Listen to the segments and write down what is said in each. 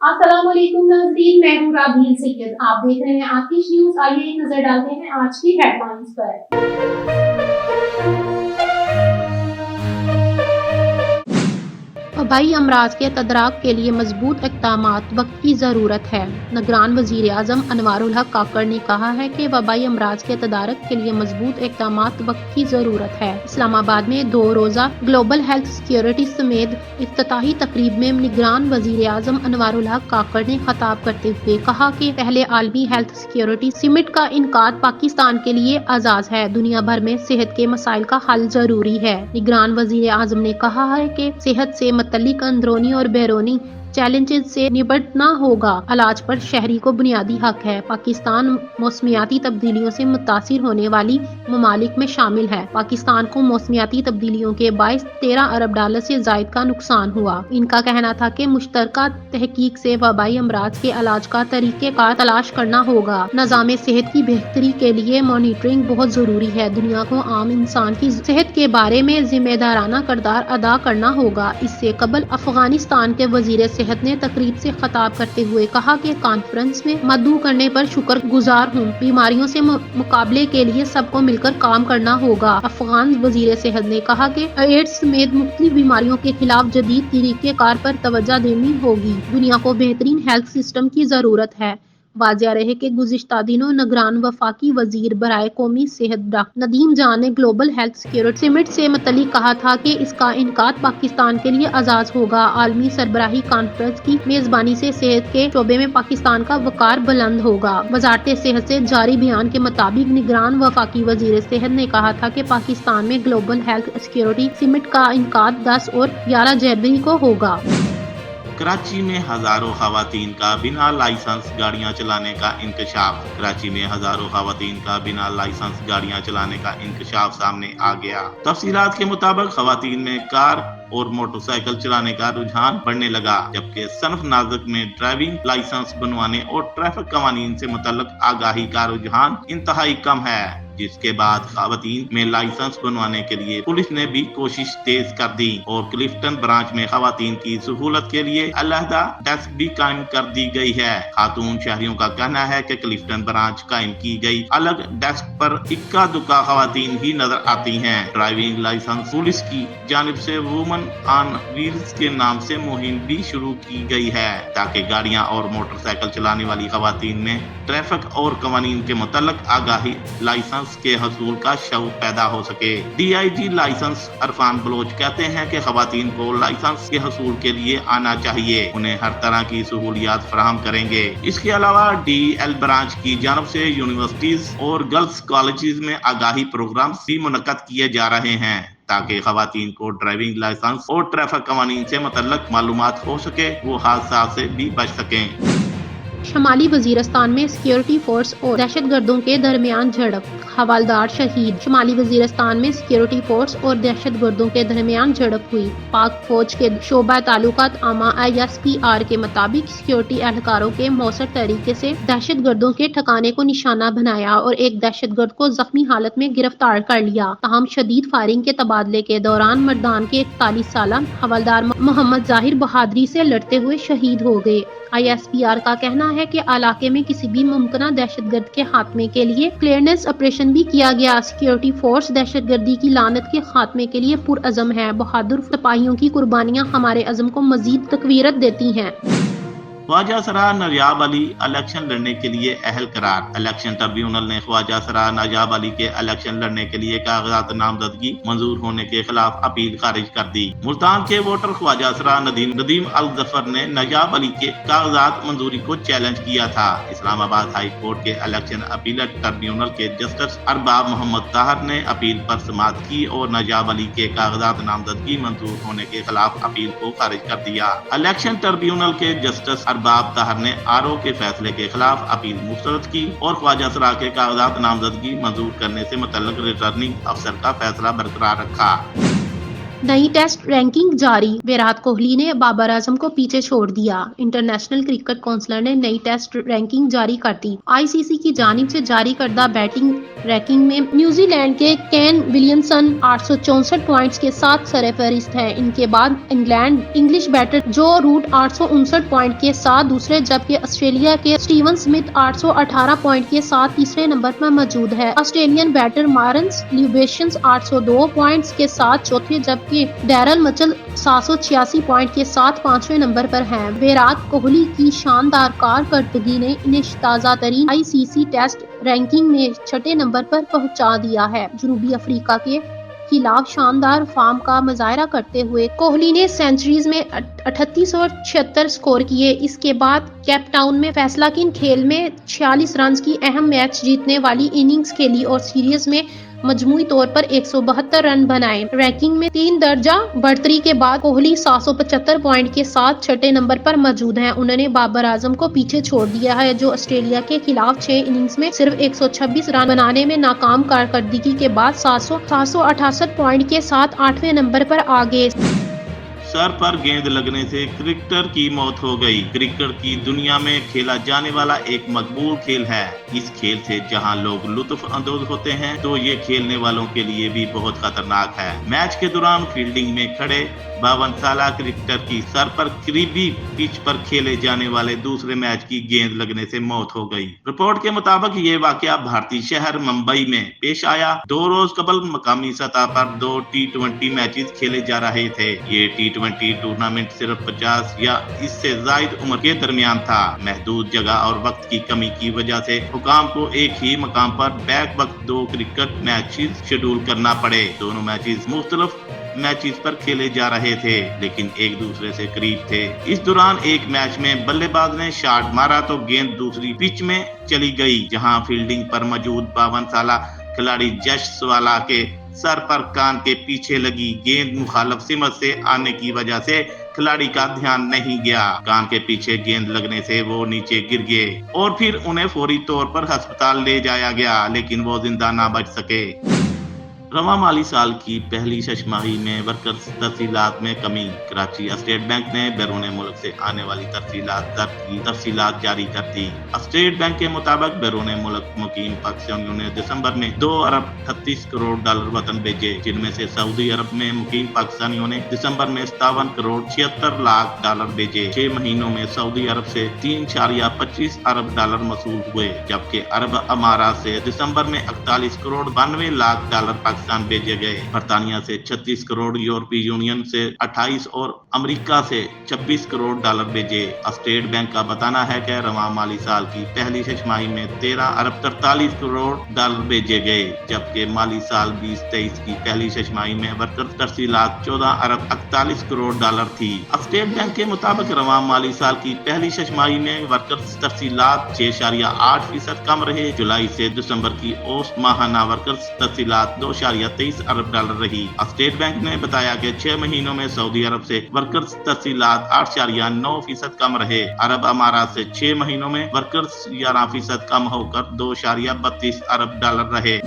अस्सलाम वालेकुम नाज़रीन, मैं हूँ राबील सैयद। आप देख रहे हैं आतिश न्यूज़। आइए एक नजर डालते हैं आज की हेडलाइंस पर। वबाई अमराज के तदारक के लिए मजबूत इक़दामात वक्त की ज़रूरत है। निगरान वज़ीर आज़म अनवारुल हक काकड़ ने कहा है कि वबाई अमराज के तदारक के लिए मजबूत इक़दामात वक्त की ज़रूरत है। इस्लामाबाद में 2 रोज़ा ग्लोबल हेल्थ सिक्योरिटी समेत इफ्तिताही तकरीब में निगरान वज़ीर आज़म अनवारुल हक काकड़ ने खिताब करते हुए कहा कि पहले आलमी हेल्थ सिक्योरिटी समिट का इनकाद पाकिस्तान के लिए आज़ाज़ है। दुनिया भर में सेहत के मसाइल का हल जरूरी है। निगरान वज़ीर आज़म ने कहा है कि सेहत से मुतल्लिक अंदरूनी और बैरूनी चैलेंजेस से निपटना होगा। इलाज पर शहरी को बुनियादी हक है। पाकिस्तान मौसमियाती तब्दीलियों से मुतासिर होने वाली ममालिक में शामिल है। पाकिस्तान को मौसमियाती तब्दीलियों के बायस $13 अरब से जायद का नुकसान हुआ। इनका कहना था कि मुश्तरका तहकीक से वबाई अमराज के इलाज का तरीक़ेकार तलाश करना होगा। निज़ाम सेहत की बेहतरी के लिए मॉनिटरिंग बहुत जरूरी है। दुनिया को आम इंसान की सेहत के बारे में जिम्मेदाराना किरदार अदा करना होगा। इससे कबल अफगानिस्तान के वज़ीर सेहत ने तकरीब से खिताब करते हुए कहा कि कॉन्फ्रेंस में मदऊ करने पर शुक्रगुजार हूँ। बीमारियों से मुकाबले के लिए सबको मिलकर काम करना होगा। अफगान वज़ीर सेहत ने कहा कि एड्स समेत मुख्तलिफ बीमारियों के खिलाफ जदीद तरीक़ेकार पर तवज्जो देनी होगी। दुनिया को बेहतरीन हेल्थ सिस्टम की जरूरत है। वाज़ेह रहे कि गुज़िश्ता दिनों निगरान वफाकी वज़ीर बराए कौमी सेहत डॉक्टर नदीम जान ने ग्लोबल हेल्थ सिक्योरिटी समिट से मुतल्लिक कहा था कि इसका इनकाद पाकिस्तान के लिए आज़ाज़ होगा। आलमी सरबराही कॉन्फ्रेंस की मेज़बानी से सेहत के शोबे में पाकिस्तान का वक़ार बुलंद होगा। वज़ारत सेहत से जारी बयान के मुताबिक निगरान वफाकी वज़ीर सेहत ने कहा था कि पाकिस्तान में ग्लोबल हेल्थ सिक्योरिटी समिट का इनकाद 10 और 11 जनवरी को होगा। कराची में हजारों खवातीन का बिना लाइसेंस गाड़ियां चलाने का इंकशाफ। कराची में हजारों खवातीन का बिना लाइसेंस गाड़ियां चलाने का इंकशाफ सामने आ गया। तफसीलात के मुताबिक खवातीन में कार और मोटरसाइकिल चलाने का रुझान बढ़ने लगा, जबकि सनफ नाज़िक में ड्राइविंग लाइसेंस बनवाने और ट्रैफिक कवानीन से मुतल्लिक आगाही का रुझान इंतहाई कम है। जिसके बाद खवातीन में लाइसेंस बनवाने के लिए पुलिस ने भी कोशिश तेज कर दी और क्लिफ्टन ब्रांच में खवातीन की सहूलत के लिए अलहदा डेस्क भी कायम कर दी गई है। खातून शहरियों का कहना है कि क्लिफ्टन ब्रांच कायम की गई अलग डेस्क पर इक्का दुक्का खवातीन ही नजर आती हैं। ड्राइविंग लाइसेंस पुलिस की जानिब से वुमन ऑन व्हील्स के नाम से मुहिम भी शुरू की गई है, ताकि गाड़ियां और मोटरसाइकिल चलाने वाली खवातीन में ट्रैफिक और कवानीन के मुतल्लिक आगाही लाइसेंस के हसूल का शौक पैदा हो सके। DIG लाइसेंस अरफान बलोच कहते हैं कि खवातीन को लाइसेंस के हसूल के लिए आना चाहिए, उन्हें हर तरह की सहूलियात फराहम करेंगे। इसके अलावा DL ब्रांच की जानब से यूनिवर्सिटीज और गर्ल्स कॉलेजेस में आगाही प्रोग्राम भी मुनक्कद किए जा रहे हैं, ताकि खवातीन को ड्राइविंग लाइसेंस और ट्रैफिक कवानीन से मुतल्लिक मालूमात हो सके, वो हादसा से भी बच सकें। शमाली वजीरस्तान में सिक्योरिटी फोर्स और दहशतगर्दों के दरमियान झड़प, हवालदार शहीद। शमाली वजीरस्तान में सिक्योरिटी फोर्स और दहशतगर्दों के दरमियान झड़प हुई। पाक फौज के शोबा ताल्लुकात आमा ISPR के मुताबिक सिक्योरिटी एहलकारों के मौसर तरीके से दहशतगर्दों के ठिकाने को निशाना बनाया और एक दहशतगर्द को जख्मी हालत में गिरफ्तार कर लिया। ताहम शदीद फायरिंग के तबादले के दौरान मर्दान के 41 साल हवालदार मोहम्मद जाहिर बहादुरी से लड़ते हुए शहीद हो गए। ISPR का कहना है कि इलाके में किसी भी मुमकिन दहशतगर्द के खात्मे के लिए क्लियरेंस ऑपरेशन भी किया गया। सिक्योरिटी फोर्स दहशतगर्दी की लानत के खात्मे के लिए पुरअज़म है। बहादुर सिपाहियों की कुर्बानियां हमारे अज़म को मजीद तकवीरत देती हैं। ख्वाजा सरा नायाब अली इलेक्शन लड़ने के लिए अहल करार। इलेक्शन ट्रिब्यूनल ने ख्वाजा सरा नायाब अली के इलेक्शन लड़ने के लिए कागजात नामजदगी मंजूर होने के खिलाफ अपील खारिज कर दी। मुल्तान के वोटर ख्वाजा सरा नदीम अल जफर ने नायाब अली के कागजात मंजूरी को चैलेंज किया था। इस्लामाबाद हाई कोर्ट के इलेक्शन अपीलट ट्रिब्यूनल के जस्टिस अरबाब मोहम्मद ताहर ने अपील पर समाअत की और नायाब अली के कागजात नामजदगी मंजूर होने के खिलाफ अपील को खारिज कर दिया। इलेक्शन ट्रिब्यूनल के जस्टिस अरबाब ताहर ने RO के फैसले के खिलाफ अपील मुस्तरद की और ख्वाजा सरा के कागजात नामजदगी मंजूर करने से मुतल्लिक रिटर्निंग अफसर का फैसला बरकरार रखा। नई टेस्ट रैंकिंग जारी, विराट कोहली ने बाबर आजम को पीछे छोड़ दिया। इंटरनेशनल क्रिकेट काउंसिल ने नई टेस्ट रैंकिंग जारी कर दी। आईसीसी की जानिब से जारी करदा बैटिंग रैंकिंग में न्यूजीलैंड के केन विलियमसन 864 पॉइंट्स के साथ सरफहरिस्त है। इनके बाद इंग्लिश बैटर जो रूट 859 पॉइंट के साथ दूसरे, जबकि ऑस्ट्रेलिया के स्टीवन स्मिथ 818 पॉइंट के साथ तीसरे नंबर पर मौजूद है। ऑस्ट्रेलियन बैटर मार्नस ल्यूबेशंस 802 पॉइंट्स के साथ चौथे, जबकि डैरल मचल 786 पॉइंट के साथ पांचवें नंबर पर हैं। विराट कोहली की शानदार कारकर्दगी ने इन्हें ताज़ा तरीन आईसीसी टेस्ट रैंकिंग में छठे नंबर पर पहुंचा दिया है। जनूबी अफ्रीका के खिलाफ शानदार फॉर्म का मुजाहरा करते हुए कोहली ने सेंचुरीज में 38 और 76 स्कोर किए। इसके बाद केप टाउन में फैसलाकुन खेल में 46 रन की अहम मैच जीतने वाली इनिंग्स खेली और सीरीज में मजमूई तौर पर 172 रन बनाए। रैंकिंग में 3 दर्जा बढ़तरी के बाद कोहली 775 पॉइंट के साथ छठे नंबर पर मौजूद हैं। उन्होंने बाबर आजम को पीछे छोड़ दिया है, जो ऑस्ट्रेलिया के खिलाफ 6 इनिंग्स में सिर्फ 126 रन बनाने में नाकाम कारकर्दगी के बाद 768 पॉइंट के साथ 8वें नंबर पर आ गए। सर पर गेंद लगने से क्रिकेटर की मौत हो गई। क्रिकेट की दुनिया में खेला जाने वाला एक मकबूल खेल है। इस खेल से जहां लोग लुत्फ अंदोज होते हैं, तो ये खेलने वालों के लिए भी बहुत खतरनाक है। मैच के दौरान फील्डिंग में खड़े 52 साला क्रिकेटर की सर पर करीबी पिच पर खेले जाने वाले दूसरे मैच की गेंद लगने से मौत हो गई। रिपोर्ट के मुताबिक ये वाकया भारतीय शहर मुंबई में पेश आया। 2 रोज कबल मकामी सतह पर 2 T20 मैचेस खेले जा रहे थे। ये T20 टूर्नामेंट सिर्फ 50 या इससे ज्यादा उम्र के दरमियान था। महदूद जगह और वक्त की कमी की वजह से हुकाम को एक ही मकाम पर बैक वक्त 2 क्रिकेट मैचेस शेड्यूल करना पड़े। दोनों मैचेस मुख्तलिफ मैचेस पर खेले जा रहे थे, लेकिन एक दूसरे से करीब थे। इस दौरान एक मैच में बल्लेबाज ने शॉट मारा तो गेंद दूसरी पिच में चली गई, जहां फील्डिंग पर मौजूद 52 साला खिलाड़ी जशवाला के सर पर कान के पीछे लगी। गेंद मुखालिफ सिमत से आने की वजह से खिलाड़ी का ध्यान नहीं गया। कान के पीछे गेंद लगने से वो नीचे गिर गए और फिर उन्हें फौरी तौर पर अस्पताल ले जाया गया, लेकिन वो जिंदा ना बच सके। रवा माली साल की पहली छमाही में वर्कर्स तरसीलात में कमी। कराची स्टेट बैंक ने बैरून मुल्क से आने वाली तरसीलात जारी कर दी। स्टेट बैंक के मुताबिक बैरून मुल्क मुकीम पाकिस्तानियों ने दिसंबर में 2 अरब 38 करोड़ डॉलर वतन भेजे, जिनमें से सऊदी अरब में मुकीम पाकिस्तानियों ने दिसंबर में 57 करोड़ 76 लाख डॉलर भेजे। 6 महीनों में सऊदी अरब से 3.25 अरब डॉलर मसूल हुए, जबकि अरब अमारात से दिसंबर में 41 करोड़ 92 लाख डॉलर पाकिस्तान भेजे गए। बर्तानिया से 36 करोड़, यूरोपीय यूनियन से 28 और अमेरिका से 26 करोड़ डॉलर भेजे। स्टेट बैंक का बताना है कि रवा माली साल की पहली छमाही में 13 अरब 43 करोड़ डॉलर भेजे गए, जबकि माली साल 2023 की पहली छमाही में वर्कर्स तरसीलात 14 अरब 41 करोड़ डॉलर थी। स्टेट बैंक के मुताबिक रवा माली साल की पहली छमाही में वर्कर्स तरसीलात 6.8% कम रहे। जुलाई से दिसंबर की औसत माहाना वर्कर्स तरसीलात 2.23 अरब डॉलर रही। स्टेट बैंक ने बताया कि 6 महीनों में सऊदी अरब से वर्कर्स तरसीलात 8.9% कम रहे। अरब अमारात से 6 महीनों में वर्कर्स 11% कम होकर 2.32 अरब डॉलर रहे।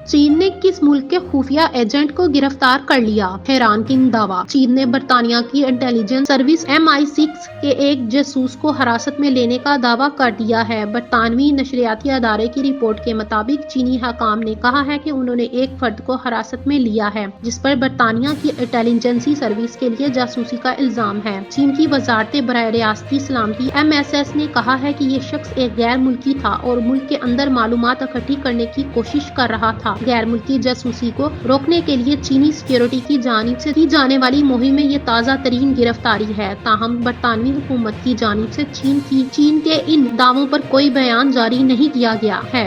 चीन ने किस मुल्क के खुफिया एजेंट को गिरफ्तार कर लिया? हैरानकुन दावा। चीन ने बरतानिया की इंटेलिजेंस सर्विस MI6 के एक जासूस को हिरासत में लेने का दावा कर दिया है। बरतानवी नशरियाती अदारे की रिपोर्ट के मुताबिक चीनी हकाम ने कहा है कि उन्होंने एक फर्द को हिरासत में लिया है, जिस पर बरतानिया की इंटेलिजेंसी सर्विस के लिए जासूसी का इल्जाम है। चीन की वजारत बराए रियासती सलामती MSS ने कहा है कि ये शख्स एक गैर मुल्की था और मुल्क के अंदर मालूमात इकट्ठी करने की कोशिश कर रहा था। गैर मुल्की जासूसी को रोकने के लिए चीनी सिक्योरिटी की जानिब से की जाने वाली मुहिम में ये ताज़ा तरीन गिरफ्तारी है। ताहम बरतानवी हुकूमत की जानिब से चीन के इन दावों पर कोई बयान जारी नहीं किया गया है।